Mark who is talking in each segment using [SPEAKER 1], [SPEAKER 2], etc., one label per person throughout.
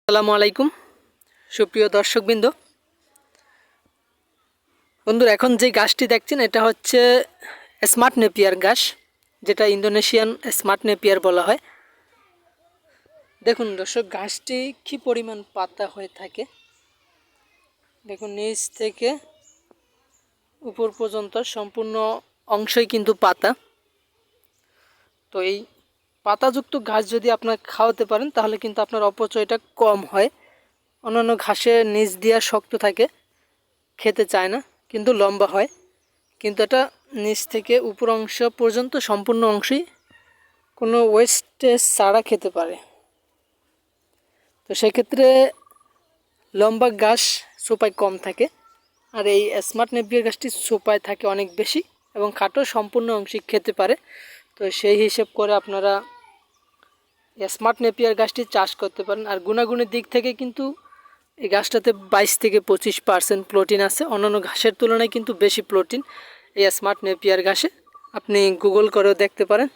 [SPEAKER 1] আসসালামু আলাইকুম সুপ্রিয় দর্শকবৃন্দ। বন্ধুরা, এখন যে গাছটি দেখছেন এটা হচ্ছে স্মার্ট নেপিয়ার গাছ, যেটা ইন্দোনেশিয়ান স্মার্ট নেপিয়ার বলা হয়। দেখুন দর্শক, গাছটি কী পরিমাণ পাতা হয়ে থাকে দেখুন, নিচ থেকে উপর পর্যন্ত সম্পূর্ণ অংশই কিন্তু পাতা। তো এই পাতাযুক্ত ঘাস যদি আপনার খাওয়াতে পারেন তাহলে কিন্তু আপনার অপচয়টা কম হয়। অন্যান্য ঘাসের নিচ দিয়া শক্ত থাকে, খেতে চায় না, কিন্তু লম্বা হয়। কিন্তু এটা নিচ থেকে উপর অংশ পর্যন্ত সম্পূর্ণ অংশই কোনো ওয়েস্টেজ ছাড়া খেতে পারে। তো সেক্ষেত্রে লম্বা ঘাস চোপায় কম থাকে, আর এই স্মার্ট নেপিয়ার গাছটি চোপায় থাকে অনেক বেশি এবং খাটো সম্পূর্ণ অংশই খেতে পারে। তো সেই হিসেব করে আপনারা স্মার্ট নেপিয়ার গাছটি চাষ করতে পারেন। আর গুণাগুণের দিক থেকে কিন্তু এই গাছটাতে 22 থেকে 25% প্রোটিন আছে। অন্যান্য ঘাসের তুলনায় কিন্তু বেশি প্রোটিন এই স্মার্ট নেপিয়ার ঘাসে, আপনি গুগল করেও দেখতে পারেন।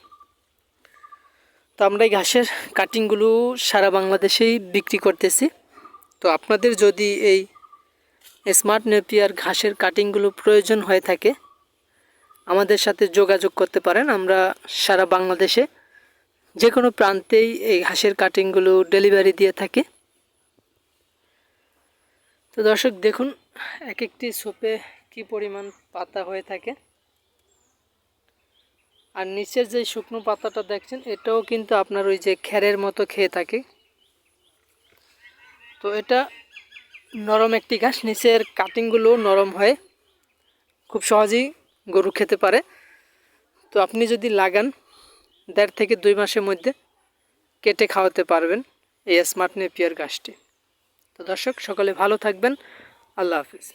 [SPEAKER 1] তো আমরা এই ঘাসের কাটিংগুলো সারা বাংলাদেশেই বিক্রি করতেছি। তো আপনাদের যদি এই স্মার্ট নেপিয়ার ঘাসের কাটিংগুলো প্রয়োজন হয়ে থাকে আমাদের সাথে যোগাযোগ করতে পারেন। আমরা সারা বাংলাদেশে যে কোনো প্রান্তেই এই ঘাসের কাটিংগুলো ডেলিভারি দিয়ে থাকি। তো দর্শক দেখুন, এক একটি সোপে কি পরিমাণ পাতা হয়ে থাকে। আর নিচের যে শুকনো পাতাটা দেখছেন এটাও কিন্তু আপনার ওই যে খ্যারের মতো খেয়ে থাকে। তো এটা নরম একটি ঘাস, নিচের কাটিংগুলো নরম হয়, খুব সহজেই গরু খেতে পারে। তো আপনি যদি লাগান 1.5 থেকে 2 মাসের মধ্যে কেটে খাওয়াতে পারবেন এই স্মার্ট নেপিয়ার ঘাসটি। তো দর্শক, সকলে ভালো থাকবেন। আল্লাহ হাফিজ।